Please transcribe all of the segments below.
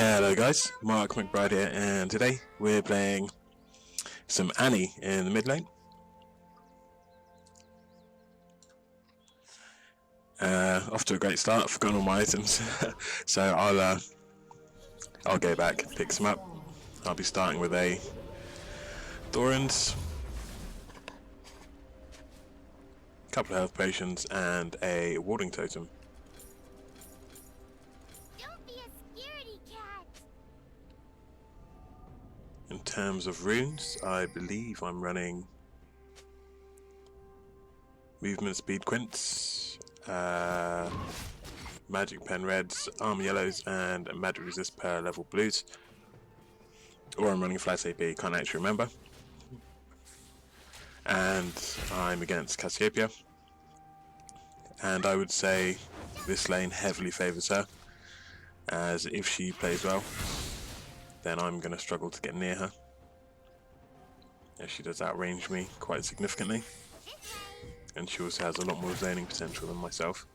Hello guys, Mark McBride here, and today we're playing some Annie in the mid lane. Off to a great start. I've forgotten all my items, so I'll go back, pick some up. I'll be starting with a Thorns, a couple of health potions, and a warding totem. Don't be a scaredy cat. In terms of runes, I believe I'm running movement speed Quints, magic pen reds, armor yellows, and magic resist per level blues. Or I'm running flat AP, can't actually remember. And I'm against Cassiopeia. And I would say this lane heavily favours her, as if she plays well, then I'm going to struggle to get near her, as she does outrange me quite significantly, and she also has a lot more zoning potential than myself.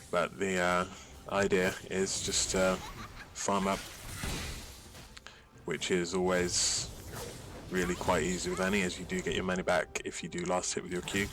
But the idea is just farm up, which is always really quite easy with Annie, as you do get your money back if you do last hit with your Q.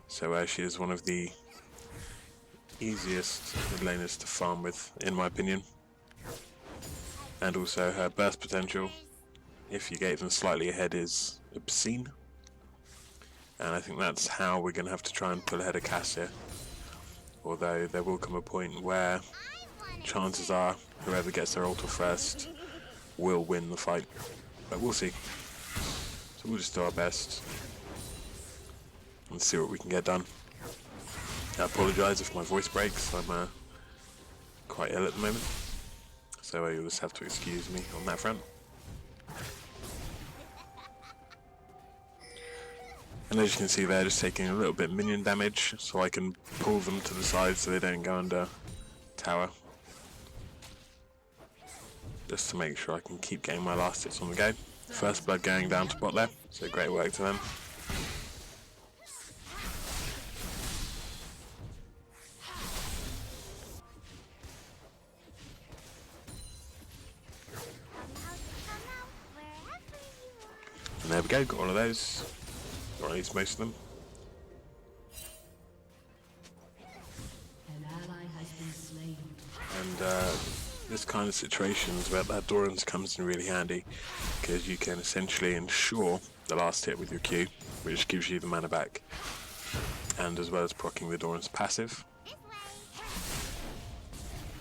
So she is one of the easiest mid laners to farm with, in my opinion. And also her burst potential, if you get even slightly ahead, is obscene. And I think that's how we're going to have to try and pull ahead of Cass here. Although there will come a point where chances are whoever gets their ult first will win the fight. But we'll see. So we'll just do our best and see what we can get done. I apologise if my voice breaks, I'm quite ill at the moment. So you'll just have to excuse me on that front. And as you can see, they're just taking a little bit of minion damage, so I can pull them to the side so they don't go under tower. Just to make sure I can keep getting my last hits on the go. First blood going down to bot there, so great work to them. And there we go, got all of those, or at least most of them. An ally has been slain. And this kind of situation is where that Doran's comes in really handy, because you can essentially ensure the last hit with your Q, which gives you the mana back, and as well as proccing the Doran's passive.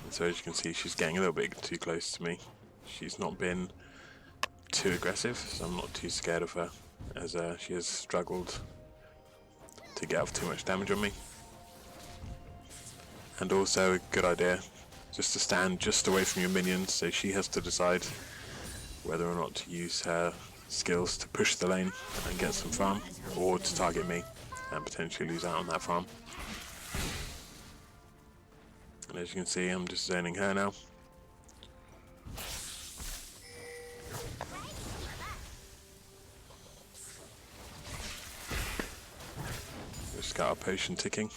And so as you can see, she's getting a little bit too close to me. She's not been too aggressive, so I'm not too scared of her, as she has struggled to get off too much damage on me. And also a good idea just to stand just away from your minions, so she has to decide whether or not to use her skills to push the lane and get some farm, or to target me and potentially lose out on that farm. And as you can see, I'm just zoning her now. Just got our potion ticking.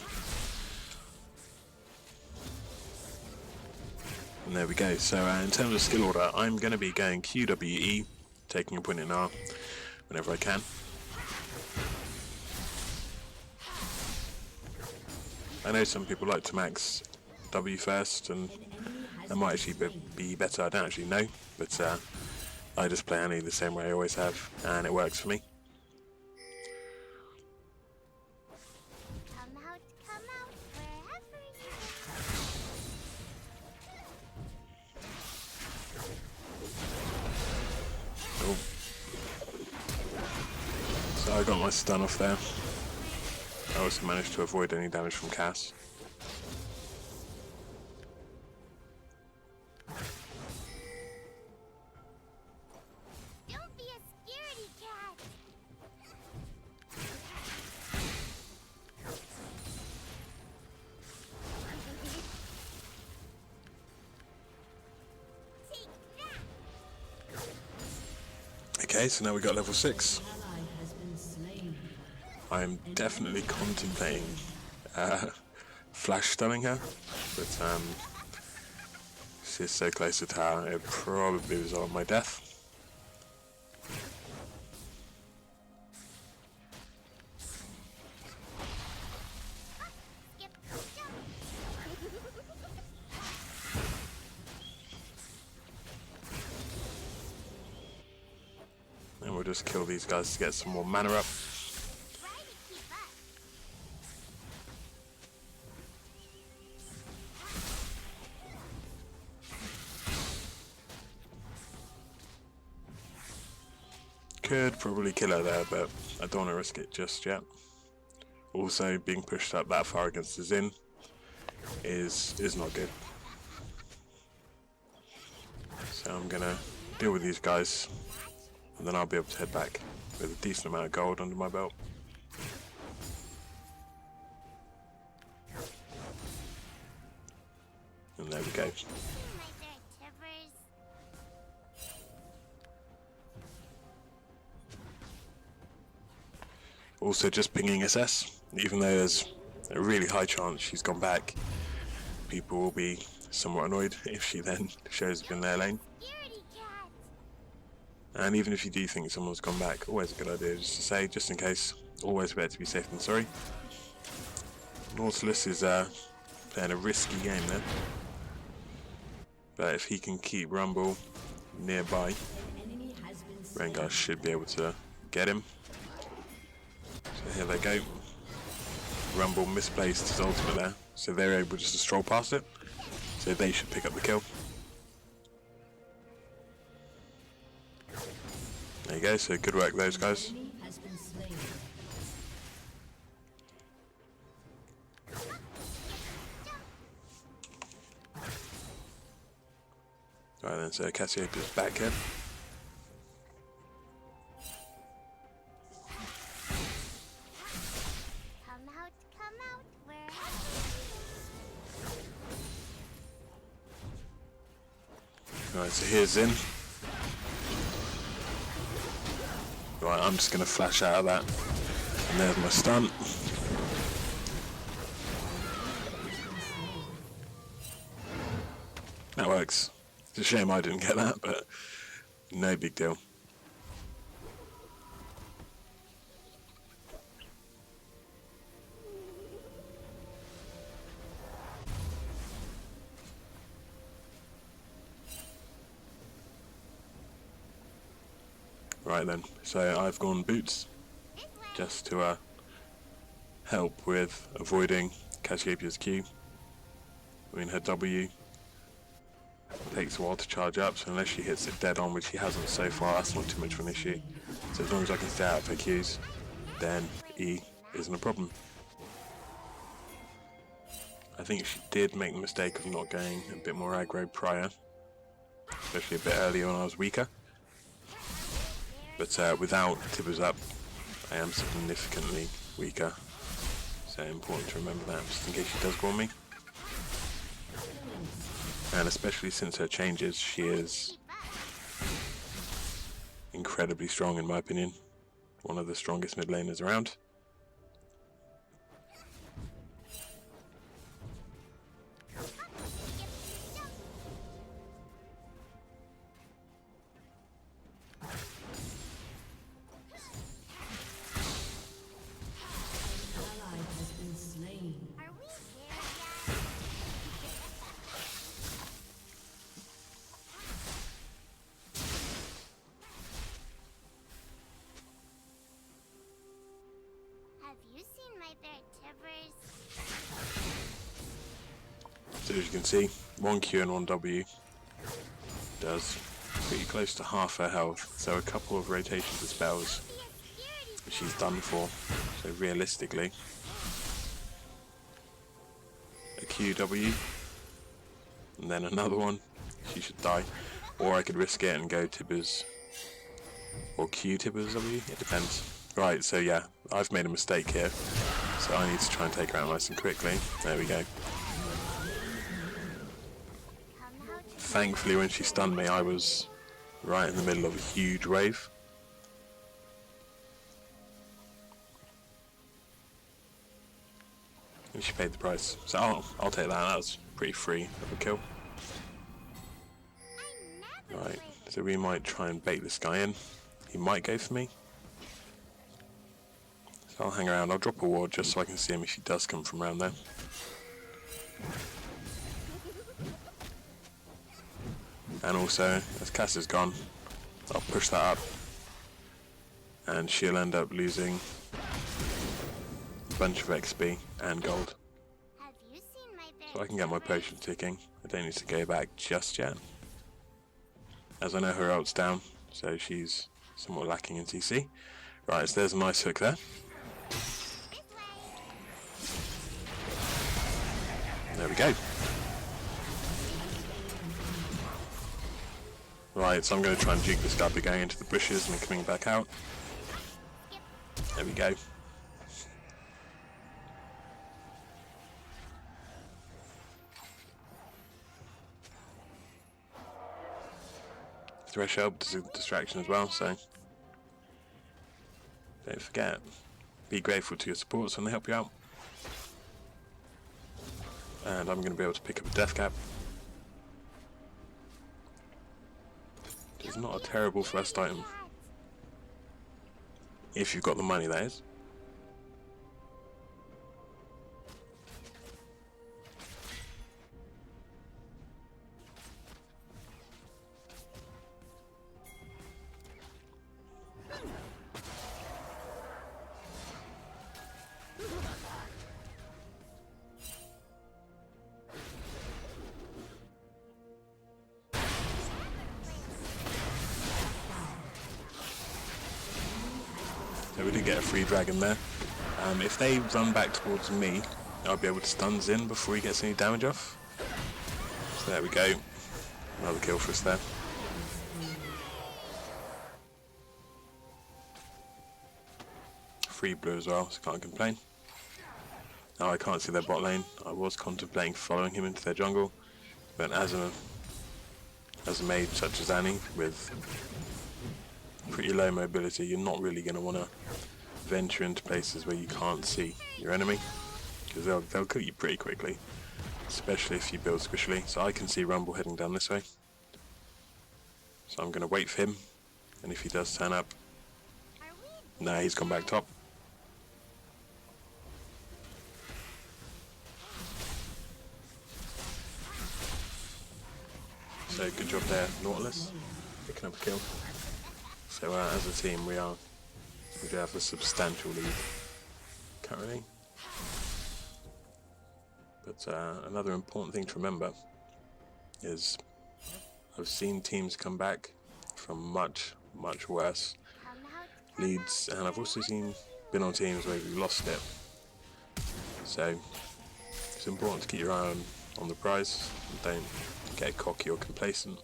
And there we go. So in terms of skill order, I'm going to be going QWE, taking a point in R whenever I can. I know some people like to max W first, and that might actually be better, I don't actually know, but I just play Annie the same way I always have, and it works for me. Come out, wherever you Cool. So I got my stun off there. I also managed to avoid any damage from Cass. Don't be a scaredy cat. Take that. Okay, so now we got level 6. Ally has been slain. I'm definitely contemplating flash stunning her, but This is so close to tower, it probably result in my death. Skip, jump. And we'll just kill these guys to get some more mana up. Try to keep up. Could probably kill her there, but I don't want to risk it just yet. Also, being pushed up that far against the Xin is not good. So I'm gonna deal with these guys, and then I'll be able to head back with a decent amount of gold under my belt. And there we go. My favorite tippers. Also just pinging SS, even though there's a really high chance she's gone back, people will be somewhat annoyed if she then shows up in their lane. Scaredy cat. And even if you do think someone's gone back, always a good idea just to say, just in case, always better to be safe than sorry. Nautilus is playing a risky game there, but if he can keep Rumble nearby, Enemy has been slain. Rengar should be able to get him. So here they go. Rumble misplaced his ultimate there, so they're able just to stroll past it. So they should pick up the kill. There you go, so good work those guys. Enemy has been slain. Right then, so Cassiopeia's back here. Come out, where Right, so here's Xin. Right, I'm just going to flash out of that. And there's my stun. That works. It's a shame I didn't get that, but no big deal. Right then, so I've gone boots this way. just to help with avoiding Cassiopeia's Q. I mean, her W takes a while to charge up, so unless she hits it dead on, which she hasn't so far, that's not too much of an issue. So as long as I can stay out of her Qs, then E isn't a problem. I think she did make the mistake of not going a bit more aggro prior, especially a bit earlier when I was weaker. But without Tibbers up, I am significantly weaker. So important to remember that, just in case she does go on me. And especially since her changes, she is incredibly strong in my opinion. One of the strongest mid laners around. Ally has been slain. Are we there yet? Have you seen my bear tippers? So as you can see, 1 Q and 1 W does pretty close to half her health. So a couple of rotations of spells Be a scaredy. she's done for. So realistically, a QW and then another one, she should die. Or I could risk it and go Tibbers or Q Tibbers W, it depends. Right, so yeah, I've made a mistake here. So I need to try and take her out nice and quickly. There we go. Come out. Thankfully when she stunned me I was right in the middle of a huge wave. And she paid the price. So I'll take that, that was pretty free of a kill. So we might try and bait this guy in. He might go for me. So I'll hang around. I'll drop a ward just so I can see him if he does come from around there. And also, as Cass is gone, I'll push that up. And she'll end up losing a bunch of XP and gold. Have you seen my bear So I can get my Tibbers? potion ticking. I don't need to go back just yet. As I know her ult's down, so she's somewhat lacking in TC. Right, so there's a nice hook there. This way. There we go. Right, so I'm going to try and juke this guy by going into the bushes and then coming back out. There we go. Threshold is a distraction as well, so don't forget. Be grateful to your supports when they help you out. And I'm going to be able to pick up a death cap. It's not a terrible first item. If you've got the money, that is. So we did get a free dragon there. If they run back towards me, I'll be able to stun Zin before he gets any damage off. So there we go. Another kill for us there. Free blue as well, so can't complain. Now I can't see their bot lane. I was contemplating following him into their jungle, but as a maid such as Annie with pretty low mobility, you're not really going to want to venture into places where you can't see your enemy, because they'll kill you pretty quickly, especially if you build squishily. So I can see Rumble heading down this way, so I'm going to wait for him, and if he does turn up, nah, he's gone back top. So good job there, Nautilus, picking up a kill. So as a team, we do have a substantial lead currently. But another important thing to remember is I've seen teams come back from much, much worse leads, and I've also been on teams where we've lost it. So it's important to keep your eye on the prize and don't get cocky or complacent.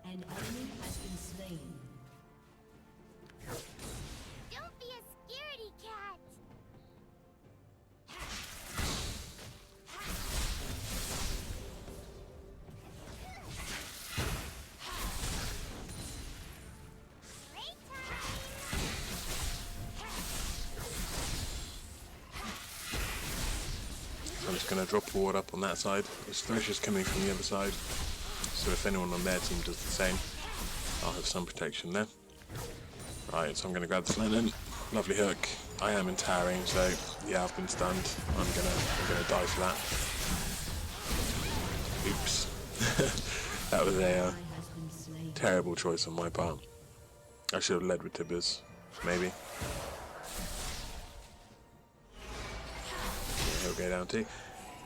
An enemy has been slain. Don't be a scaredy cat. I'm just going to drop a ward up on that side. This Thresher's coming from the other side, so if anyone on their team does the same, I'll have some protection there. Right, so I'm going to grab this Lennon. Lovely hook. I am in towering, so yeah, I've been stunned. I'm gonna die for that. Oops. That was a terrible choice on my part. I should have led with Tibbers, maybe. Yeah, he'll go down too.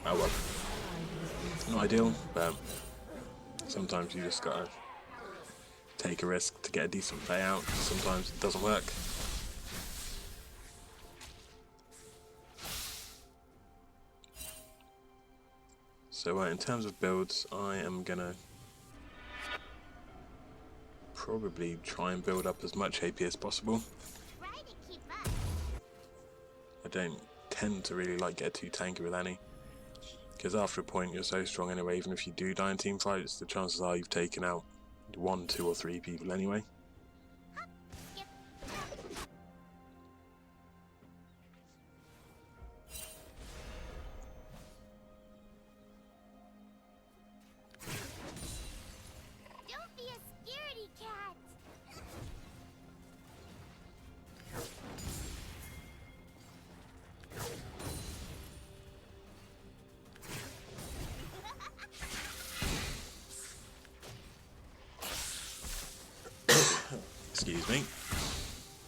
Oh well. Not ideal, but sometimes you just gotta take a risk to get a decent play out. Sometimes it doesn't work. So in terms of builds, I am gonna probably try and build up as much AP as possible. Try to keep up. I don't tend to really like get too tanky with Annie, because after a point you're so strong anyway. Even if you do die in team fights, the chances are you've taken out 1, 2 or 3 people anyway. Excuse me.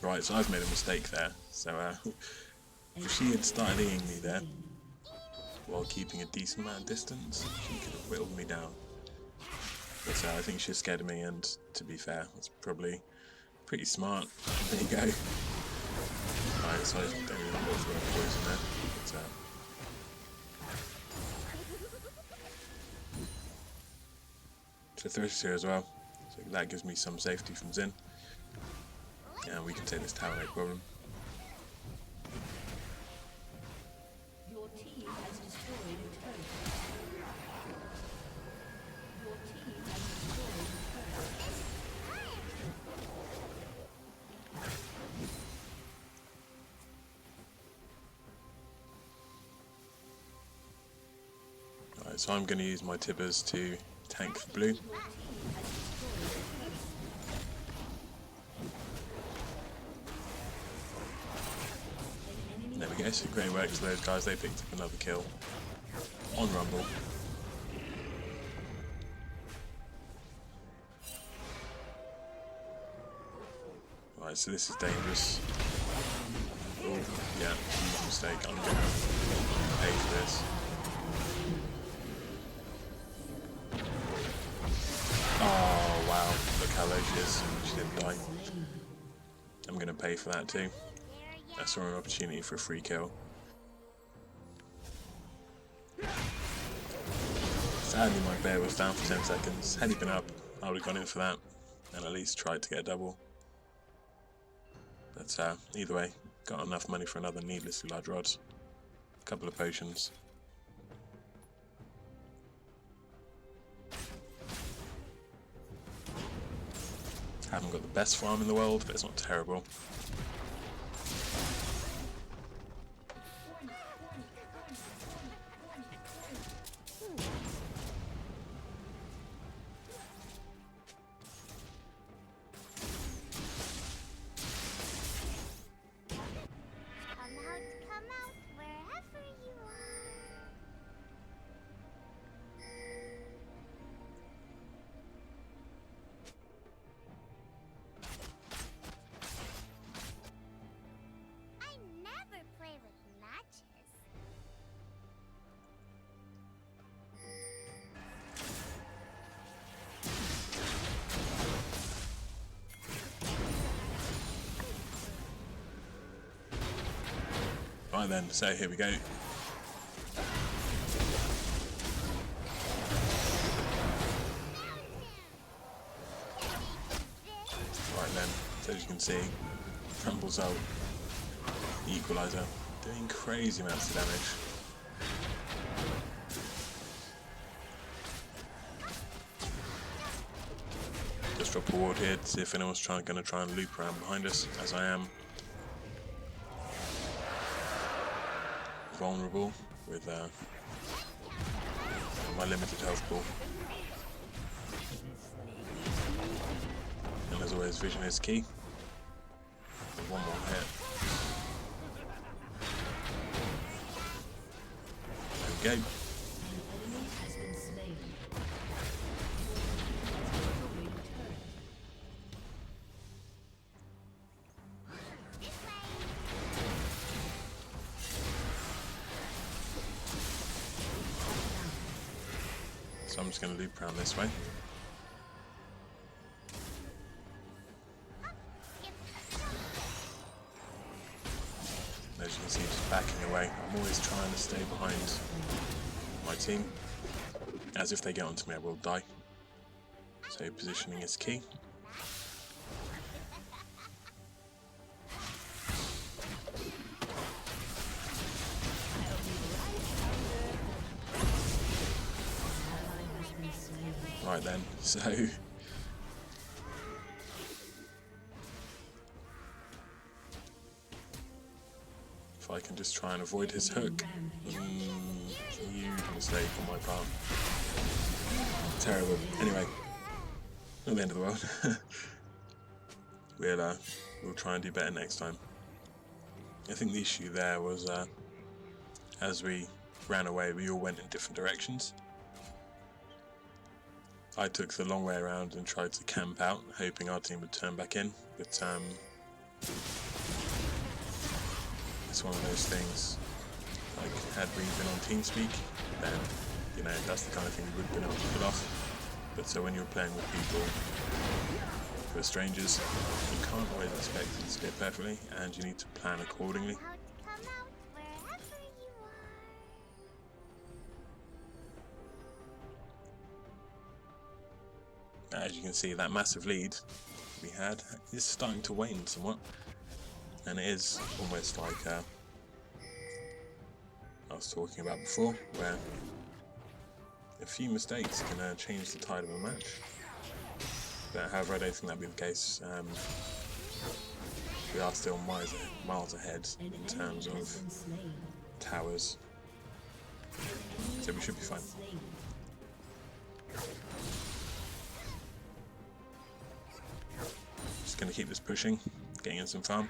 Right, so I've made a mistake there. So if she had started eating me there while keeping a decent amount of distance, she could have whittled me down. But I think she's scared of me, and to be fair, that's probably pretty smart. There you go. Right, so I don't even know what's wrong with poison there. But, so Thirst here as well, so that gives me some safety from Zin. And we can take this tower, no problem. Your team has destroyed a turret. Your team has destroyed a turret. Alright, so I'm going to use my Tibbers to tank the blue. There we go, so great work to those guys, they picked up another kill on Rumble. Right, so this is dangerous. Oh, yeah, huge mistake, I'm going to pay for this. Oh wow, look how low she is, she didn't die. I'm going to pay for that too. I saw an opportunity for a free kill. Sadly my bear was down for 10 seconds. Had he been up, I would have gone in for that and at least tried to get a double. But either way, got enough money for another needlessly large rod. A couple of potions. Haven't got the best farm in the world, but it's not terrible. Come out, wherever you are. I never play with matches. Right then, so here we go. Right then, so as you can see, Rumble's ult, the equalizer, doing crazy amounts of damage. Just drop a ward here to see if anyone's going to try and loop around behind us, as I am vulnerable with my limited health pool. And as always, vision is key. And one more hit. There we go. So I'm just going to loop around this way. As you can see, just backing away. I'm always trying to stay behind my team. As if they get onto me, I will die. So positioning is key. Right then, so if I can just try and avoid his hook. Huge mistake on my part. Terrible. Anyway, not the end of the world. We'll try and do better next time. I think the issue there was as we ran away, we all went in different directions. I took the long way around and tried to camp out, hoping our team would turn back in, but it's one of those things, like, had we been on TeamSpeak, then, you know, that's the kind of thing we would have been able to pull off. But so when you're playing with people who are strangers, you can't always expect it to go perfectly, and you need to plan accordingly. Come out wherever you are. As you can see, that massive lead we had is starting to wane somewhat, and it is almost like I was talking about before, where a few mistakes can change the tide of a match. But however, I don't think that'll be the case. We are still miles ahead in terms of towers, so we should be fine. Just going to keep this pushing, getting in some farm.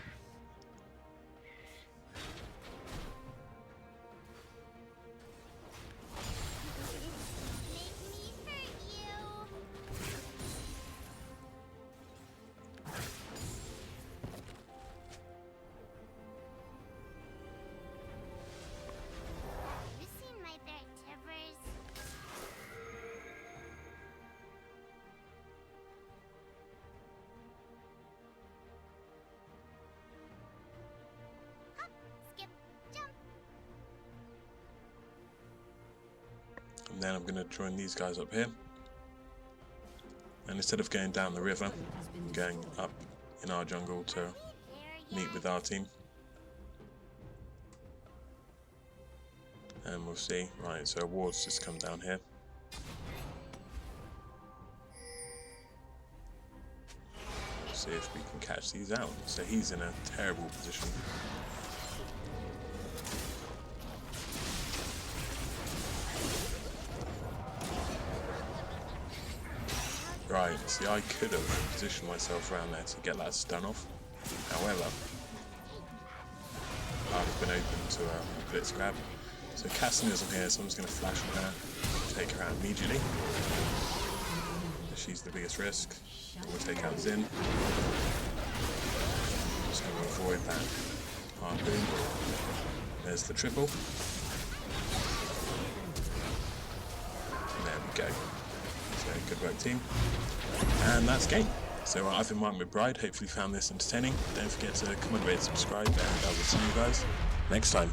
And then I'm going to join these guys up here, and instead of going down the river, I'm going up in our jungle to meet with our team, and we'll see. Right, so a ward's just come down here. See if we can catch these out. So he's in a terrible position. Right, see, I could have positioned myself around there to get that stun off. However, I'd have been open to a blitz grab. So Cassina's on here, so I'm just going to flash on her, take her out immediately. She's the biggest risk. We'll take out Zin. Just going to avoid that harpoon. There's the triple. And there we go. So good work, team. And that's game. So I've been Mark McBride. Hopefully you found this entertaining. Don't forget to comment, rate, subscribe, and I will see you guys next time.